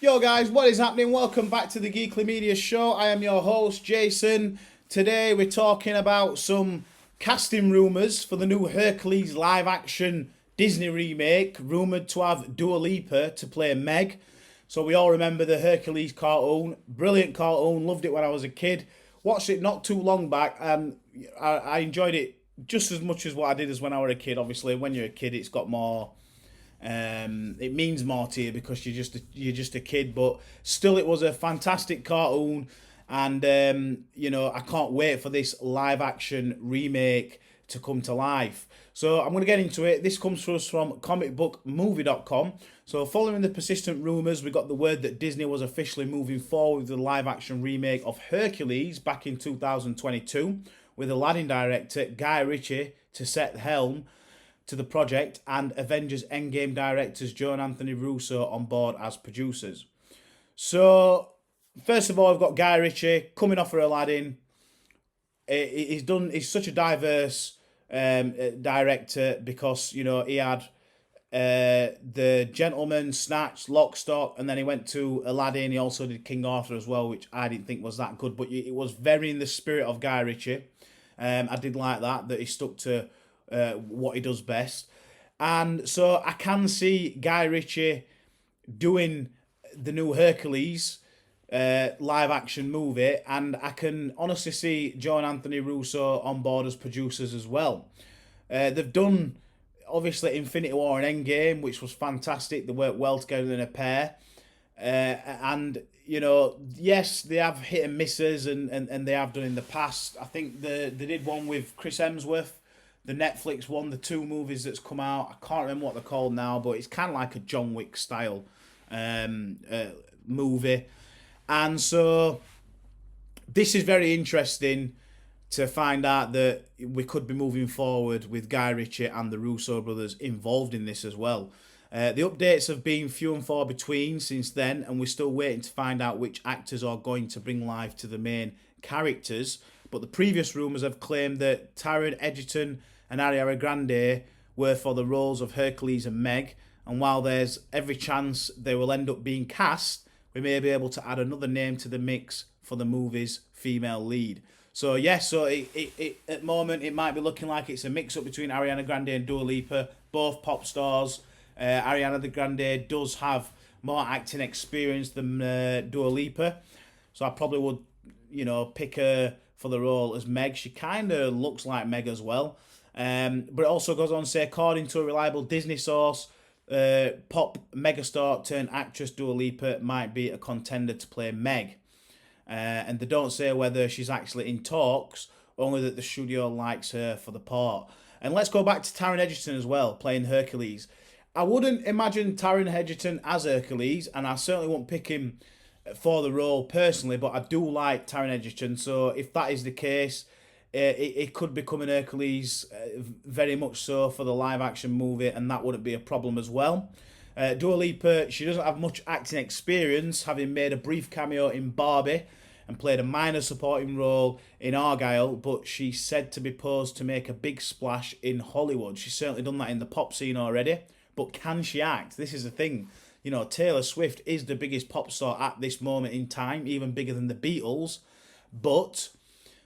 Yo guys, what is happening? Welcome back to the Geekly Media Show. I am your host, Jason. Today we're talking about some casting rumours for the new Hercules live action Disney remake, rumoured to have Dua Lipa to play Meg. So we all remember the Hercules cartoon. Brilliant cartoon, loved it when I was a kid. Watched it not too long back and I enjoyed it just as much as what I did as when I was a kid. Obviously, when you're a kid, it's got more it means more to you because you're just a kid, but still, it was a fantastic cartoon, and I can't wait for this live action remake to come to life. So I'm going to get into it. This comes to us from comicbookmovie.com. So following the persistent rumours, we got the word that Disney was officially moving forward with the live action remake of Hercules back in 2022, with Aladdin director Guy Ritchie to set the helm to the project, and Avengers Endgame directors Joe and Anthony Russo on board as producers. So, first of all, I've got Guy Ritchie coming off for Aladdin. He's such a diverse director because he had The Gentleman, Snatch, Lock, Stock, and then he went to Aladdin. He also did King Arthur as well, which I didn't think was that good, but it was very in the spirit of Guy Ritchie. I did like that he stuck to what he does best. And so I can see Guy Ritchie doing the new Hercules live action movie, and I can honestly see Joe and Anthony Russo on board as producers as well. They've done obviously Infinity War and Endgame, which was fantastic. They work well together in a pair. And yes, they have hit and misses, and they have done in the past. I think they did one with Chris Hemsworth, the Netflix one, the two movies that's come out. I can't remember what they're called now, but it's kind of like a John Wick style movie. And so this is very interesting to find out that we could be moving forward with Guy Ritchie and the Russo brothers involved in this as well. The updates have been few and far between since then, and we're still waiting to find out which actors are going to bring life to the main characters. But the previous rumours have claimed that Taron Egerton and Ariana Grande were for the roles of Hercules and Meg, and while there's every chance they will end up being cast, we may be able to add another name to the mix for the movie's female lead. So yes, it at the moment it might be looking like it's a mix-up between Ariana Grande and Dua Lipa, both pop stars. Ariana Grande does have more acting experience than Dua Lipa, so I probably would, pick her for the role as Meg. She kind of looks like Meg as well. But it also goes on to say, according to a reliable Disney source, pop megastar turned actress Dua Lipa might be a contender to play Meg. And they don't say whether she's actually in talks, only that the studio likes her for the part. And let's go back to Taron Egerton as well, playing Hercules. I wouldn't imagine Taron Egerton as Hercules, and I certainly won't pick him for the role personally, but I do like Taron Egerton, so if that is the case, it could become an Hercules very much so for the live action movie, and that wouldn't be a problem as well. Dua Lipa, she doesn't have much acting experience, having made a brief cameo in Barbie and played a minor supporting role in Argyle, but she's said to be posed to make a big splash in Hollywood. She's certainly done that in the pop scene already, but can she act? This is the thing. Taylor Swift is the biggest pop star at this moment in time, even bigger than the Beatles, but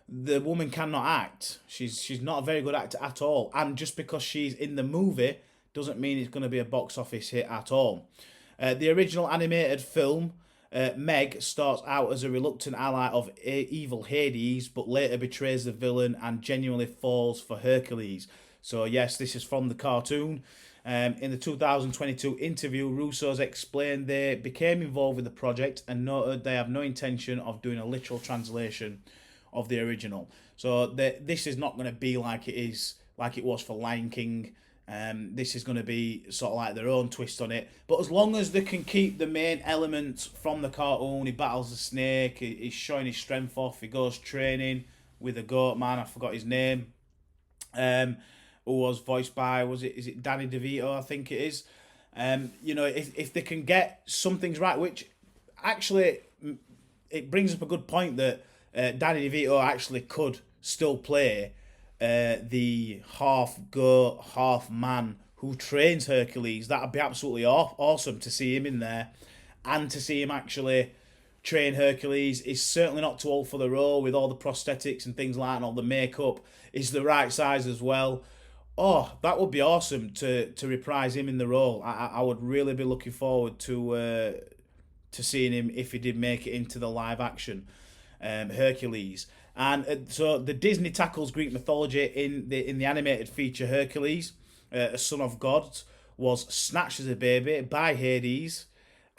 the woman cannot act. She's not a very good actor at all, and just because she's in the movie doesn't mean it's going to be a box office hit at all. The original animated film, Meg, starts out as a reluctant ally of evil Hades, but later betrays the villain and genuinely falls for Hercules. So yes, this is from the cartoon. In the 2022 interview, Russo's explained they became involved with the project and noted they have no intention of doing a literal translation of the original. So this is not going to be like it was for Lion King. This is going to be sort of like their own twist on it. But as long as they can keep the main elements from the cartoon, he battles the snake, he's showing his strength off, he goes training with a goat man, I forgot his name, who was voiced by, is it Danny DeVito, I think it is. If they can get some things right, which actually it brings up a good point that Danny DeVito actually could still play the half goat, half man who trains Hercules. That'd be absolutely awesome to see him in there. and to see him actually train Hercules. Is certainly not too old for the role with all the prosthetics and things like that, and all the makeup. Is the right size as well. Oh, that would be awesome to reprise him in the role. I would really be looking forward to seeing him if he did make it into the live action Hercules. And so the Disney tackles Greek mythology in the animated feature Hercules, a son of gods, was snatched as a baby by Hades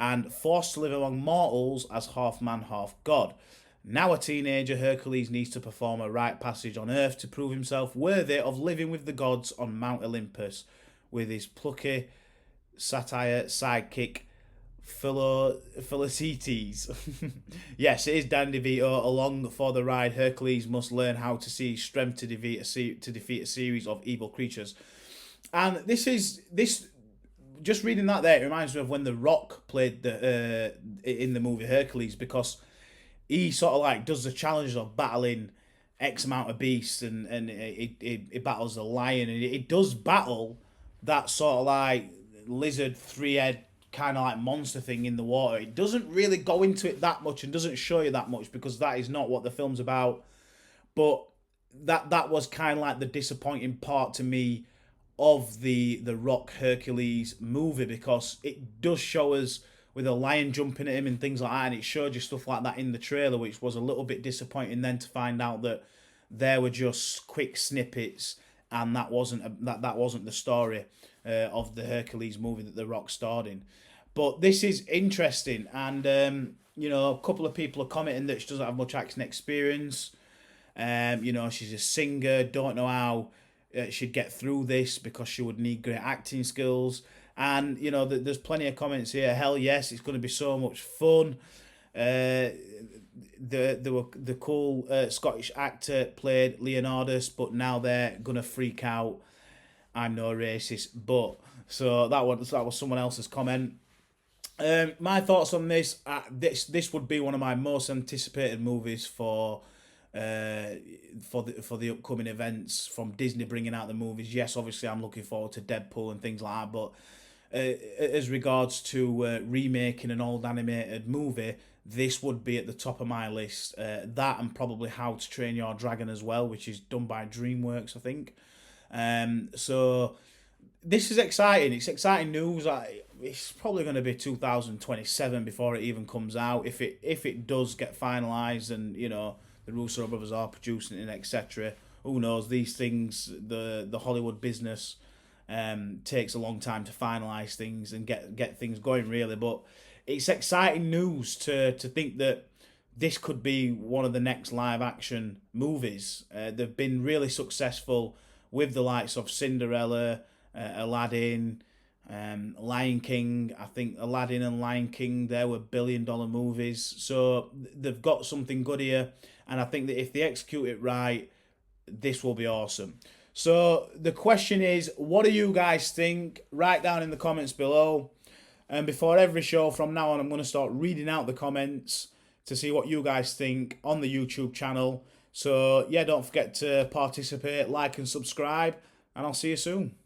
and forced to live among mortals as half man, half god. Now a teenager, Hercules needs to perform a rite passage on Earth to prove himself worthy of living with the gods on Mount Olympus with his plucky satire sidekick Philoctetes. Yes, it is Dan DeVito. Along for the ride, Hercules must learn how to see strength to defeat a series of evil creatures. And this just reading that there, it reminds me of when The Rock played the in the movie Hercules, because he sort of like does the challenge of battling X amount of beasts, and it battles the lion, and it does battle that sort of like lizard three-head kind of like monster thing in the water. It doesn't really go into it that much and doesn't show you that much because that is not what the film's about. But that was kind of like the disappointing part to me of the Rock Hercules movie, because it does show us with a lion jumping at him and things like that, and it showed you stuff like that in the trailer, which was a little bit disappointing then to find out that there were just quick snippets and that wasn't the story of the Hercules movie that The Rock starred in. But this is interesting, and a couple of people are commenting that she doesn't have much acting experience. She's a singer, don't know how she'd get through this because she would need great acting skills. And there's plenty of comments here. Hell yes, it's going to be so much fun. The cool Scottish actor played Leonardus, but now they're gonna freak out. I'm no racist, but so that was someone else's comment. My thoughts on this: this would be one of my most anticipated movies for the upcoming events from Disney bringing out the movies. Yes, obviously I'm looking forward to Deadpool and things like that, but as regards to remaking an old animated movie, this would be at the top of my list. That and probably How to Train Your Dragon as well, which is done by DreamWorks, I think. So this is exciting. It's exciting news. It's probably going to be 2027 before it even comes out. If it does get finalised and the Russo brothers are producing it, etc. Who knows? These things, the Hollywood business takes a long time to finalise things and get things going, really. But it's exciting news to think that this could be one of the next live action movies. They've been really successful with the likes of Cinderella, Aladdin, Lion King. I think Aladdin and Lion King, they were billion-dollar movies. So they've got something good here. And I think that if they execute it right, this will be awesome. So the question is, what do you guys think? Write down in the comments below. And before every show from now on, I'm going to start reading out the comments to see what you guys think on the YouTube channel. So yeah, don't forget to participate, like and subscribe, and I'll see you soon.